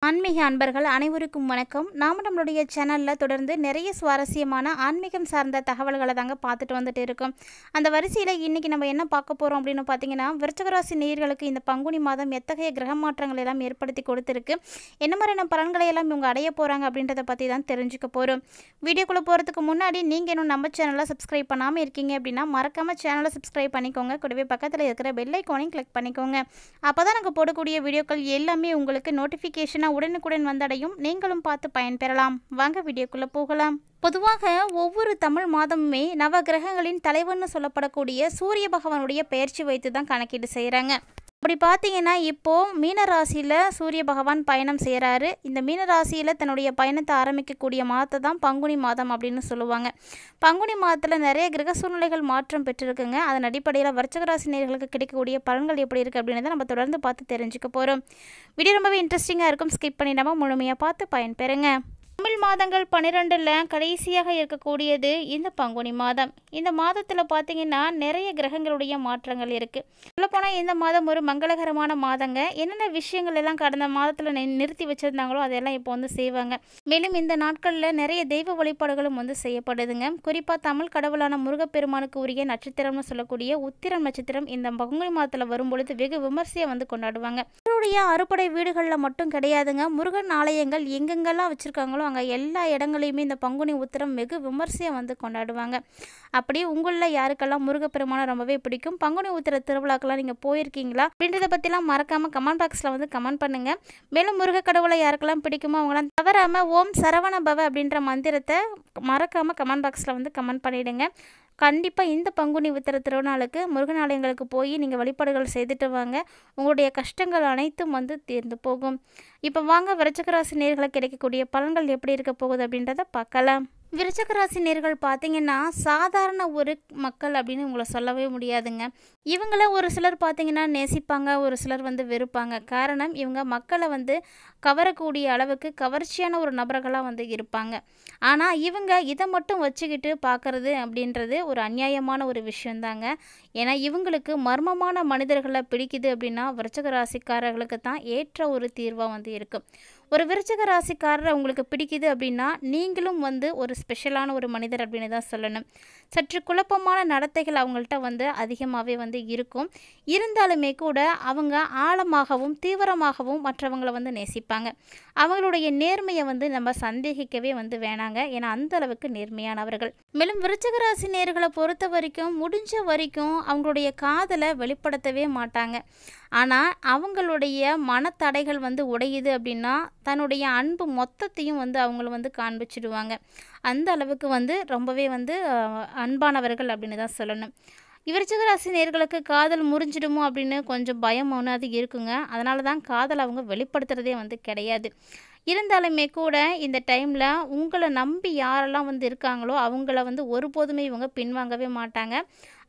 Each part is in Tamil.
ஆன்மீக அன்பர்கள் அனைவருக்கும் வணக்கம். நம்மளுடைய சேனலில் தொடர்ந்து நிறைய சுவாரஸ்யமான ஆன்மீகம் சார்ந்த தகவல்களை தாங்க பார்த்துட்டு வந்துட்டு இருக்கோம். அந்த வரிசையில் இன்றைக்கி நம்ம என்ன பார்க்க போகிறோம் அப்படின்னு பார்த்தீங்கன்னா, விருச்சிகராசி நேயர்களுக்கு இந்த பங்குனி மாதம் எத்தகைய கிரக மாற்றங்கள் எல்லாம் ஏற்படுத்தி கொடுத்துருக்கு, என்ன மாதிரியான பலன்களை எல்லாம் இவங்க அடைய போகிறாங்க அப்படின்றத பற்றி தான் தெரிஞ்சுக்க போகிறோம். வீடியோக்குள்ளே போகிறதுக்கு முன்னாடி நீங்கள் இன்னும் நம்ம சேனலை சப்ஸ்கிரைப் பண்ணாமல் இருக்கீங்க அப்படின்னா மறக்காமல் சேனலை சப்ஸ்கிரைப் பண்ணிக்கோங்க. கூடவே பக்கத்தில் இருக்கிற பெல் ஐக்கானையும் கிளிக் பண்ணிக்கோங்க. அப்போ தான் நாங்கள் போடக்கூடிய வீடியோக்கள் எல்லாமே உங்களுக்கு நோட்டிஃபிகேஷனாக உடனுக்குடன் வந்தடையும். நீங்களும் பார்த்து பயன்பெறலாம். வாங்க வீடியோக்குள்ள போகலாம். பொதுவாக ஒவ்வொரு தமிழ் மாதமுமே நவ கிரகங்களின் தலைவன்னு சொல்லப்படக்கூடிய சூரிய பகவானுடைய பெயர்ச்சி வைத்து தான் கணக்கீடு செய்கிறாங்க. அப்படி பார்த்தீங்கன்னா இப்போது மீனராசியில் சூரிய பகவான் பயணம் செய்கிறாரு. இந்த மீனராசியில் தன்னுடைய பயணத்தை ஆரம்பிக்கக்கூடிய மாதத்தை தான் பங்குனி மாதம் அப்படின்னு சொல்லுவாங்க. பங்குனி மாதத்தில் நிறைய கிரக சூழ்நிலைகள் மாற்றம் பெற்றிருக்குங்க. அதன் அடிப்படையில் விருச்சிகராசி நேயர்களுக்கு கிடைக்கக்கூடிய பலன்கள் எப்படி இருக்குது அப்படின்றத நம்ம தொடர்ந்து பார்த்து தெரிஞ்சுக்க போகிறோம். வீடியோ ரொம்பவே இன்ட்ரெஸ்டிங்காக இருக்கும். ஸ்கிப் பண்ணிடாமல் முழுமையாக பார்த்து பயன்பெறுங்க. தமிழ் மாதங்கள் 12ல் கடைசியாக இருக்கக்கூடியது இந்த பங்குனி மாதம். இந்த மாதத்தில் பார்த்தீங்கன்னா நிறைய கிரகங்களுடைய மாற்றங்கள் இருக்குது. சொல்லப்போனால் இந்த மாதம் ஒரு மங்களகரமான மாதங்க. என்னென்ன விஷயங்கள் எல்லாம் கடந்த மாதத்தில் நிறுத்தி வச்சுருந்தாங்களோ அதெல்லாம் இப்போ வந்து செய்வாங்க. மேலும் இந்த நாட்களில் நிறைய தெய்வ வழிபாடுகளும் வந்து செய்யப்படுதுங்க. குறிப்பாக தமிழ் கடவுளான முருகப்பெருமானுக்கு உரிய நட்சத்திரம்னு சொல்லக்கூடிய உத்திரம் நட்சத்திரம் இந்த பங்குனி மாதத்தில் வரும்பொழுது வெகு விமர்சையாக வந்து கொண்டாடுவாங்க. அவருடைய அறுபடை வீடுகளில் மட்டும் கிடையாதுங்க, முருகன் ஆலயங்கள் எங்கெங்கெல்லாம் வச்சுருக்காங்களோ அங்கே எல்லா இடங்களையுமே இந்த பங்குனி உத்திரம் வெகு விமர்சையாக வந்து கொண்டாடுவாங்க. அப்படி உங்களில் யாருக்கெல்லாம் முருகப்பெருமானை ரொம்பவே பிடிக்கும், பங்குனி உத்திர திருவிழாக்கெல்லாம் நீங்கள் போயிருக்கீங்களா அப்படின்றத பற்றிலாம் மறக்காமல் கமெண்ட் பாக்ஸில் வந்து கமெண்ட் பண்ணுங்கள். மேலும் முருக கடவுளை யாருக்கெல்லாம் பிடிக்குமோ அவங்களாம் தவறாமல் ஓம் சரவண பவ அப்படின்ற மந்திரத்தை மறக்காமல் கமெண்ட் பாக்ஸில் வந்து கமெண்ட் பண்ணிவிடுங்க. கண்டிப்பாக இந்த பங்குனி உத்திர திருநாளுக்கு முருகன் ஆலயங்களுக்கு போய் நீங்கள் வழிபாடுகள் செய்துட்டு வாங்க. உங்களுடைய கஷ்டங்கள் அனைத்தும் வந்து தீர்ந்து போகும். இப்போ வாங்க விருச்சிகராசி நேயர்களுக்கு கிடைக்கக்கூடிய பலன்கள் எப்படி இருக்க போகுது அப்படின்றத பார்க்கலாம். விருச்சிகராசி நேயர்கள் பார்த்தீங்கன்னா சாதாரண ஒரு மக்கள் அப்படின்னு உங்களை சொல்லவே முடியாதுங்க. இவங்கள ஒரு சிலர் பார்த்தீங்கன்னா நேசிப்பாங்க, ஒரு சிலர் வந்து வெறுப்பாங்க. காரணம் இவங்க மக்களை வந்து கவரக்கூடிய அளவுக்கு கவர்ச்சியான ஒரு நபர்களாக வந்து இருப்பாங்க. ஆனால் இவங்க இதை மட்டும் வச்சுக்கிட்டு பார்க்குறது அப்படின்றது ஒரு அநியாயமான ஒரு விஷயந்தாங்க. ஏன்னா இவங்களுக்கு மர்மமான மனிதர்களை பிடிக்குது அப்படின்னா விருச்சிக ராசிக்காரர்களுக்கு தான் ஏற்ற ஒரு தீர்வாக வந்து இருக்கும். ஒரு விருச்சிக ராசிக்காரரை உங்களுக்கு பிடிக்குது அப்படின்னா நீங்களும் வந்து ஒரு ஸ்பெஷலான ஒரு மனிதர் அப்படின்னு தான் சொல்லணும். சற்று குழப்பமான நடத்தைகள் அவங்கள்ட்ட வந்து அதிகமாகவே வந்து இருக்கும். இருந்தாலுமே கூட அவங்க ஆழமாகவும் தீவிரமாகவும் மற்றவங்களை வந்து நேசிப்பாங்க. அவங்களுடைய நேர்மையை வந்து நம்ம சந்தேகிக்கவே வந்து வேணாங்க. ஏன்னா அந்த அளவுக்கு நேர்மையானவர்கள். மேலும் விருச்சிக ராசி நேயர்களை பொறுத்த வரைக்கும் முடிஞ்ச வரைக்கும் அவங்களுடைய காதலை வெளிப்படுத்தவே மாட்டாங்க. ஆனால் அவங்களுடைய மனத்தடைகள் வந்து உடையுது அப்படின்னா தன்னுடைய அன்பு மொத்தத்தையும் வந்து அவங்கள வந்து காண்பிச்சிடுவாங்க. அந்த அளவுக்கு வந்து ரொம்பவே வந்து அன்பானவர்கள் அப்படின்னு தான் சொல்லணும். விருச்சிக ராசி நேயர்களுக்கு காதல் முறிஞ்சிடுமோ அப்படின்னு கொஞ்சம் பயம் ஒன்று அது இருக்குங்க. அதனால தான் காதல் அவங்க வெளிப்படுத்துகிறதே வந்து கிடையாது. இருந்தாலுமே கூட இந்த டைமில் உங்களை நம்பி யாரெல்லாம் வந்து இருக்காங்களோ அவங்கள வந்து ஒருபோதுமே இவங்க பின்வாங்கவே மாட்டாங்க.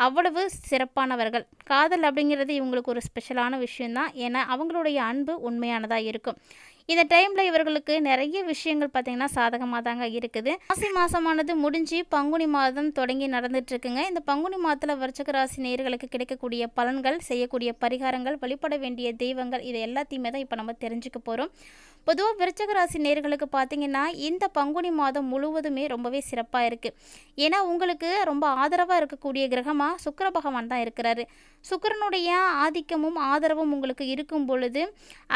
அவ்வளவு சிறப்பானவர்கள். காதல் அப்படிங்கிறது இவங்களுக்கு ஒரு ஸ்பெஷலான விஷயந்தான். ஏன்னா அவங்களுடைய அன்பு உண்மையானதாக இருக்கும். இந்த டைமில் இவர்களுக்கு நிறைய விஷயங்கள் பார்த்திங்கன்னா சாதகமாக தாங்க இருக்குது. மாசி மாதமானது முடிஞ்சு பங்குனி மாதம் தொடங்கி நடந்துட்டுருக்குங்க. இந்த பங்குனி மாதத்தில் விருச்சிக ராசி நேயர்களுக்கு கிடைக்கக்கூடிய பலன்கள், செய்யக்கூடிய பரிகாரங்கள், வழிபட வேண்டிய தெய்வங்கள் இது எல்லாத்தையுமே தான் இப்போ நம்ம தெரிஞ்சுக்க போகிறோம். பொதுவாக விருச்சிக ராசி நேயர்களுக்கு பார்த்திங்கன்னா இந்த பங்குனி மாதம் முழுவதுமே ரொம்பவே சிறப்பாக இருக்குது. ஏன்னா உங்களுக்கு ரொம்ப ஆதரவாக இருக்கக்கூடிய கிரகமாக சுக்கிர பகவான் தான் இருக்கிறாரு. சுக்கிரனுடைய ஆதிக்கமும் ஆதரவும் உங்களுக்கு இருக்கும் பொழுது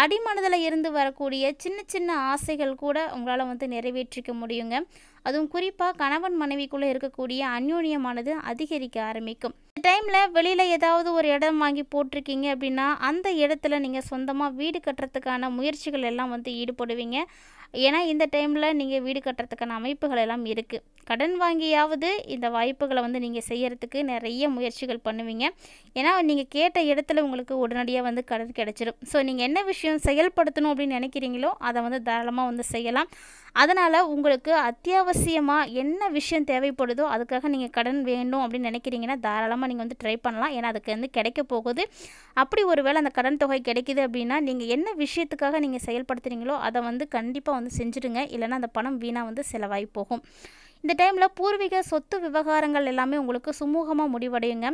அடிமனதில் இருந்து வரக்கூடிய சின்ன சின்ன ஆசைகள் கூட உங்களால் வந்து நிறைவேற்றிக்க முடியுங்க. அதுவும் குறிப்பாக கணவன் மனைவிக்குள்ளே இருக்கக்கூடிய அந்யோன்யமானது அதிகரிக்க ஆரம்பிக்கும். இந்த டைமில் வெளியில் ஏதாவது ஒரு இடம் வாங்கி போட்டிருக்கீங்க அப்படின்னா அந்த இடத்துல நீங்கள் சொந்தமாக வீடு கட்டுறதுக்கான முயற்சிகள் எல்லாம் வந்து ஈடுபடுவீங்க. ஏன்னா இந்த டைமில் நீங்கள் வீடு கட்டுறதுக்கான அமைப்புகள் எல்லாம் இருக்குது. கடன் வாங்கியாவது இந்த வாய்ப்புகளை வந்து நீங்கள் செய்கிறதுக்கு நிறைய முயற்சிகள் பண்ணுவீங்க. ஏன்னா நீங்கள் கேட்ட இடத்துல உங்களுக்கு உடனடியாக வந்து கடன் கிடச்சிடும். ஸோ நீங்கள் என்ன விஷயம் செயல்படுத்தணும் அப்படின்னு நினைக்கிறீங்களோ அதை வந்து தாராளமாக வந்து செய்யலாம். அதனால் உங்களுக்கு அத்தியாவசியமாக என்ன விஷயம் தேவைப்படுதோ அதுக்காக நீங்கள் கடன் வேண்டும் அப்படின்னு நினைக்கிறீங்கன்னா தாராளமாக நீங்கள் வந்து ட்ரை பண்ணலாம். ஏன்னா அதுக்கு வந்து கிடைக்க போகுது. அப்படி ஒரு வேளை அந்த கடன் தொகை கிடைக்குது அப்படின்னா நீங்கள் என்ன விஷயத்துக்காக நீங்கள் செயல்படுத்துகிறீங்களோ அதை வந்து கண்டிப்பாக வந்து செஞ்சுடுங்க. இல்லைன்னா அந்த பணம் வீணாக வந்து செலவாகி போகும். இந்த டைமில் பூர்வீக சொத்து விவகாரங்கள் எல்லாமே உங்களுக்கு சுமூகமாக முடிவடையுங்க.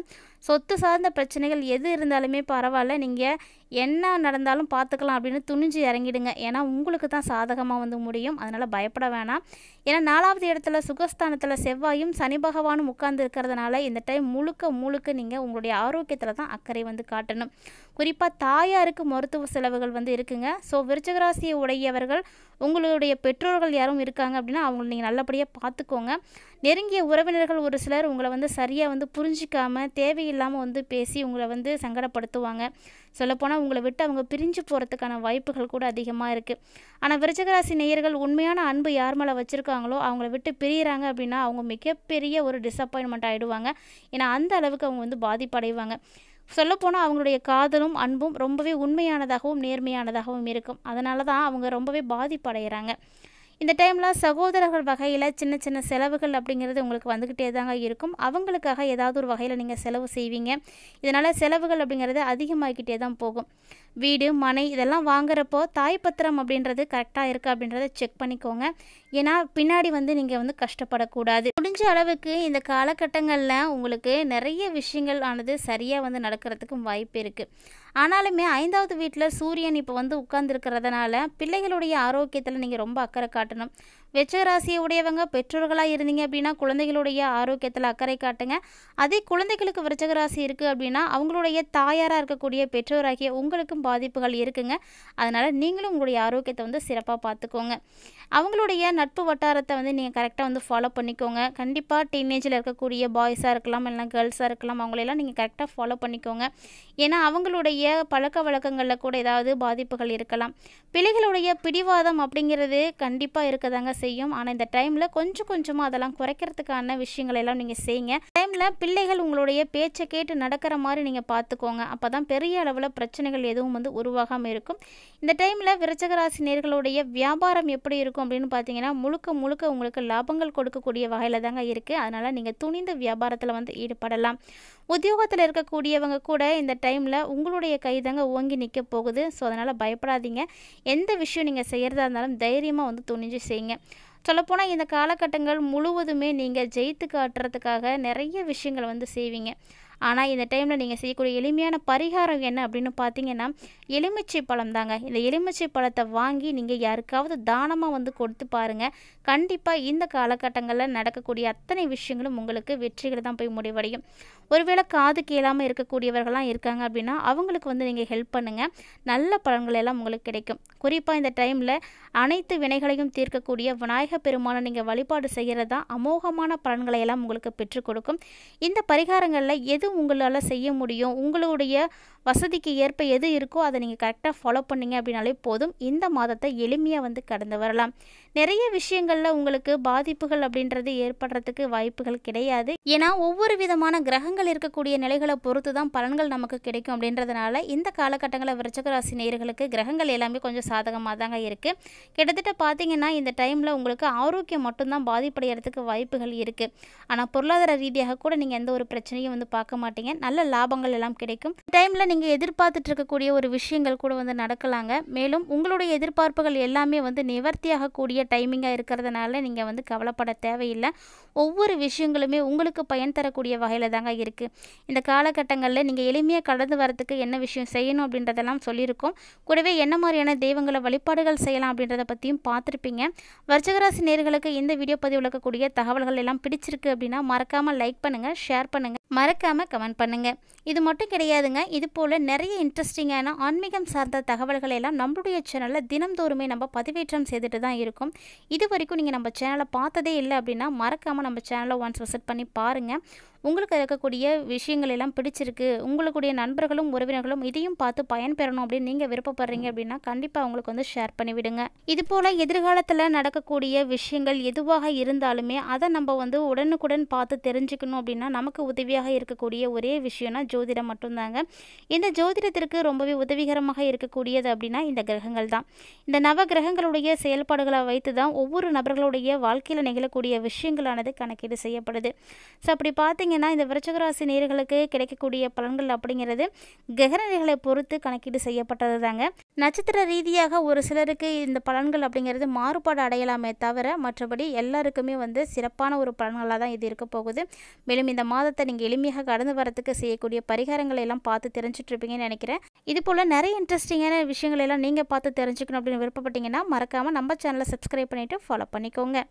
சொத்து சார்ந்த பிரச்சனைகள் எது இருந்தாலுமே பரவாயில்ல, நீங்கள் என்ன நடந்தாலும் பார்த்துக்கலாம் அப்படின்னு துணிஞ்சு இறங்கிடுங்க. ஏன்னா உங்களுக்கு தான் சாதகமாக வந்து முடியும். அதனால் பயப்பட வேணாம். ஏன்னா 4வது இடத்துல சுகஸ்தானத்தில் செவ்வாயும் சனி பகவானும் உட்கார்ந்து இருக்கிறதுனால இந்த டைம் முழுக்க முழுக்க நீங்கள் உங்களுடைய ஆரோக்கியத்தில் தான் அக்கறை வந்து காட்டணும். குறிப்பாக தாயாருக்கு மருத்துவ செலவுகள் வந்து இருக்குங்க. ஸோ விருச்சிக ராசியை உடையவர்கள் உங்களுடைய பெற்றோர்கள் யாரும் இருக்காங்க அப்படின்னா அவங்கள நீங்கள் நல்லபடியாக பார்த்துக்கோங்க. நெருங்கிய உறவினர்கள் ஒரு சிலர் உங்களை வந்து சரியாக வந்து புரிஞ்சிக்காமல் தேவையில்லாமல் வந்து பேசி உங்களை வந்து சங்கடப்படுத்துவாங்க. சொல்லப்போனால் உங்களை விட்டு அவங்க பிரிஞ்சு போகிறதுக்கான வாய்ப்புகள் கூட அதிகமாக இருக்குது. ஆனால் விருச்சிக ராசி நேயர்கள் உண்மையான அன்பு யார் மேலே வச்சுருக்காங்களோ அவங்கள விட்டு பிரியிறாங்க அப்படின்னா அவங்க மிகப்பெரிய ஒரு டிசப்பாயின்மெண்ட் ஆகிடுவாங்க. ஏன்னா அந்த அளவுக்கு அவங்க வந்து பாதிப்படைவாங்க. சொல்லப்போனால் அவங்களுடைய காதலும் அன்பும் ரொம்பவே உண்மையானதாகவும் நேர்மையானதாகவும் இருக்கும். அதனால தான் அவங்க ரொம்பவே பாதிப்படைகிறாங்க. இந்த டைமில் சகோதரர்கள் வகையில் சின்ன சின்ன செலவுகள் அப்படிங்கிறது உங்களுக்கு வந்துக்கிட்டே தாங்க இருக்கும். அவங்களுக்காக ஏதாவது ஒரு வகையில் நீங்கள் செலவு செய்வீங்க. இதனால் செலவுகள் அப்படிங்கிறது அதிகமாகிக்கிட்டே தான் போகும். வீடு மனை இதெல்லாம் வாங்குறப்போ தாய்ப்பத்திரம் அப்படின்றது கரெக்டாக இருக்குது அப்படின்றத செக் பண்ணிக்கோங்க. ஏன்னா பின்னாடி வந்து நீங்கள் வந்து கஷ்டப்படக்கூடாது. முடிஞ்ச அளவுக்கு இந்த காலகட்டங்களில் உங்களுக்கு நிறைய விஷயங்கள் ஆனது சரியாக வந்து நடக்கிறதுக்கும் வாய்ப்பு இருக்குது. ஆனாலுமே 5வது வீட்டில் சூரியன் இப்போ வந்து உட்கார்ந்துருக்கிறதுனால பிள்ளைகளுடைய ஆரோக்கியத்தில் நீங்கள் ரொம்ப அக்கறை காட்டணும். விருச்சிக ராசியை உடையவங்க பெற்றோர்களாக இருந்தீங்க அப்படின்னா குழந்தைகளுடைய ஆரோக்கியத்தில் அக்கறை காட்டுங்க. அதே குழந்தைகளுக்கு விருச்சிக ராசி இருக்குது அப்படின்னா அவங்களுடைய தாயாராக இருக்கக்கூடிய பெற்றோராகிய உங்களுக்கும் பாதிப்புகள் இருக்குங்க. அதனால் நீங்களும் உங்களுடைய ஆரோக்கியத்தை வந்து சிறப்பாக பார்த்துக்கோங்க. அவங்களுடைய நட்பு வட்டாரத்தை வந்து நீங்கள் கரெக்டாக வந்து ஃபாலோ பண்ணிக்கோங்க. கண்டிப்பாக டீனேஜில் இருக்கக்கூடிய பாய்ஸாக இருக்கலாம் இல்லைனா கேர்ள்ஸாக இருக்கலாம், அவங்களெல்லாம் நீங்கள் கரெக்டாக ஃபாலோ பண்ணிக்கோங்க. ஏன்னா அவங்களுடைய பழக்க வழக்கங்களில் கூட ஏதாவது பாதிப்புகள் இருக்கலாம். பிள்ளைகளுடைய பிடிவாதம் அப்படிங்கிறது கண்டிப்பாக இருக்கதாங்க செய்யும். ஆனால் இந்த டைமில் கொஞ்சம் கொஞ்சமாக அதெல்லாம் குறைக்கிறதுக்கான விஷயங்கள் எல்லாம் நீங்கள் செய்யுங்க. டைமில் பிள்ளைகள் உங்களுடைய பேச்சை கேட்டு நடக்கிற மாதிரி நீங்கள் பார்த்துக்கோங்க. அப்போ தான் பெரிய அளவில் பிரச்சனைகள் எதுவும் வந்து உருவாகாமல் இருக்கும். இந்த டைமில் விருச்சிக ராசி நேயர்களுடைய வியாபாரம் எப்படி இருக்கும் அப்படின்னு பார்த்தீங்கன்னா முழுக்க முழுக்க உங்களுக்கு லாபங்கள் கொடுக்கக்கூடிய வகையில் தாங்க இருக்குது. அதனால் நீங்கள் துணிந்த வியாபாரத்தில் வந்து ஈடுபடலாம். உத்தியோகத்தில் இருக்கக்கூடியவங்க கூட இந்த டைமில் உங்களுடைய கை தாங்க ஓங்கி நிற்க போகுது. ஸோ அதனால் பயப்படாதீங்க. எந்த விஷயம் நீங்கள் செய்கிறதா இருந்தாலும் தைரியமாக வந்து துணிஞ்சு செய்யுங்க. சொல்லப்போனால் இந்த காலகட்டங்கள் முழுவதுமே நீங்கள் ஜெயித்து காட்டுறதுக்காக நிறைய விஷயங்கள் வந்து செய்வீங்க. ஆனால் இந்த டைமில் நீங்கள் செய்யக்கூடிய எளிமையான பரிகாரம் என்ன அப்படின்னு பார்த்தீங்கன்னா எலுமிச்சை பழம் தாங்க. இந்த எலுமிச்சை பழத்தை வாங்கி நீங்கள் யாருக்காவது தானமாக வந்து கொடுத்து பாருங்கள். கண்டிப்பாக இந்த காலகட்டங்களில் நடக்கக்கூடிய அத்தனை விஷயங்களும் உங்களுக்கு வெற்றிகள் தான் போய் முடிவடையும். ஒருவேளை காது கேளாமல் இருக்கக்கூடியவர்கள்லாம் இருக்காங்க அப்படின்னா அவங்களுக்கு வந்து நீங்கள் ஹெல்ப் பண்ணுங்கள். நல்ல பலன்கள் எல்லாம் உங்களுக்கு கிடைக்கும். குறிப்பாக இந்த டைமில் அனைத்து வினைகளையும் தீர்க்கக்கூடிய விநாயக பெருமானை நீங்கள் வழிபாடு செய்கிறது தான் அமோகமான பலன்களை எல்லாம் உங்களுக்கு பெற்றுக் கொடுக்கும். இந்த பரிகாரங்களில் எது உங்களால் செய்ய முடியும், உங்களுடைய வசதிக்கு ஏற்ப எது இருக்கோ அதை நீங்கள் கரெக்டாக ஃபாலோ பண்ணிங்க அப்படின்னாலே போதும். இந்த மாதத்தை எளிமையாக வந்து கடந்து வரலாம். நிறைய விஷயங்களில் உங்களுக்கு பாதிப்புகள் அப்படின்றது ஏற்படுறதுக்கு வாய்ப்புகள் கிடையாது. ஏன்னா ஒவ்வொரு விதமான கிரகங்கள் இருக்கக்கூடிய நிலைகளை பொறுத்து தான் பலன்கள் நமக்கு கிடைக்கும். அப்படின்றதுனால இந்த காலகட்டங்களில் விருச்சிக ராசி நேயர்களுக்கு கிரகங்கள் எல்லாமே கொஞ்சம் சாதகமாக தாங்க இருக்குது. கிட்டத்தட்ட பார்த்தீங்கன்னா இந்த டைமில் உங்களுக்கு ஆரோக்கியம் மட்டும்தான் பாதிப்படைகிறதுக்கு வாய்ப்புகள் இருக்குது. ஆனால் பொருளாதார ரீதியாக கூட நீங்கள் எந்த ஒரு பிரச்சனையும் வந்து பார்க்க மாட்டீங்க. நல்ல லாபங்கள் எல்லாம் கிடைக்கும். டைமில் நீங்கள் எதிர்பார்த்துட்டு இருக்கக்கூடிய ஒரு விஷயங்கள் கூட வந்து நடக்கலாங்க. மேலும் உங்களுடைய எதிர்பார்ப்புகள் எல்லாமே வந்து நிவர்த்தியாகக்கூடிய டைமிங்காக இருக்கிறதுனால நீங்கள் வந்து கவலைப்பட தேவையில்லை. ஒவ்வொரு விஷயங்களுமே உங்களுக்கு பயன் தரக்கூடிய வகையில் தாங்க இருக்குது. இந்த காலகட்டங்களில் நீங்கள் எளிமையாக கடந்து வரத்துக்கு என்ன விஷயம் செய்யணும் அப்படின்றதெல்லாம் சொல்லியிருக்கோம். கூடவே என்ன மாதிரியான தெய்வங்களை வழிபாடுகள் செய்யலாம் அப்படின்றத பற்றியும் பார்த்துருப்பீங்க. விருச்சிக ராசி நேயர்களுக்கு இந்த வீடியோ பதிவில் இருக்கக்கூடிய தகவல்கள் எல்லாம் பிடிச்சிருக்கு அப்படின்னா மறக்காமல் லைக் பண்ணுங்கள், ஷேர் பண்ணுங்கள், மறக்காமல் கமெண்ட் பண்ணுங்கள். இது மட்டும் கிடையாதுங்க. இது போல் நிறைய இன்ட்ரெஸ்டிங்கான ஆன்மீகம் சார்ந்த தகவல்கள் எல்லாம் நம்மளுடைய சேனலில் தினம்தோறுமே நம்ம பதிவேற்றம் செய்துட்டு தான் இருக்கும். இது வரைக்கும் நீங்கள் நம்ம சேனலை பார்த்ததே இல்லை அப்படின்னா மறக்காமல் நம்ம சேனலை ஒன்ஸ் விசிட் பண்ணி பாருங்கள். உங்களுக்கு இருக்கக்கூடிய விஷயங்கள் எல்லாம் பிடிச்சிருக்கு, உங்களுடைய நண்பர்களும் உறவினர்களும் இதையும் பார்த்து பயன்பெறணும் அப்படின்னு நீங்கள் விருப்பப்படுறீங்க அப்படின்னா கண்டிப்பாக உங்களுக்கு வந்து ஷேர் பண்ணிவிடுங்க. இது போல் எதிர்காலத்தில் நடக்கக்கூடிய விஷயங்கள் எதுவாக இருந்தாலுமே அதை நம்ம வந்து உடனுக்குடன் பார்த்து தெரிஞ்சுக்கணும் அப்படின்னா நமக்கு உதவியாக இருக்கக்கூடிய ஒரே விஷயம்னா ஜோதிடம் மட்டும்தாங்க. இந்த ஜோதிடத்திற்கு ரொம்பவே உதவிகரமாக இருக்கக்கூடியது அப்படின்னா இந்த கிரகங்கள் தான். இந்த நவ கிரகங்களுடைய செயல்பாடுகளை வைத்து தான் ஒவ்வொரு நபர்களுடைய வாழ்க்கையில் நிகழக்கூடிய விஷயங்களானது கணக்கீடு செய்யப்படுது. ஸோ அப்படி பார்த்தீங்க பார்த்திங்கன்னா இந்த விருச்சிக ராசி நேயர்களுக்கு கிடைக்கக்கூடிய பலன்கள் அப்படிங்கிறது கிரகநிலைகளை பொறுத்து கணக்கீடு செய்யப்பட்டது தாங்க. நட்சத்திர ரீதியாக ஒரு சிலருக்கு இந்த பலன்கள் அப்படிங்கிறது மாறுபாடு அடையலாமே தவிர மற்றபடி எல்லாருக்குமே சிறப்பான ஒரு பலன்களாக தான் இது இருக்க போகுது. மேலும் இந்த மாதத்தை நீங்கள் எளிமையாக கடந்து வரத்துக்கு செய்யக்கூடிய பரிகாரங்களை எல்லாம் பார்த்து தெரிஞ்சுட்டு இருப்பீங்கன்னு நினைக்கிறேன். இது போல் நிறைய இன்ட்ரெஸ்டிங்கான விஷயங்கள் எல்லாம் நீங்கள் பார்த்து தெரிஞ்சுக்கணும் அப்படின்னு விருப்பப்பட்டீங்கன்னா மறக்காமல் நம்ம சேனலை சப்ஸ்கிரைப் பண்ணிவிட்டு ஃபாலோ பண்ணிக்கோங்க.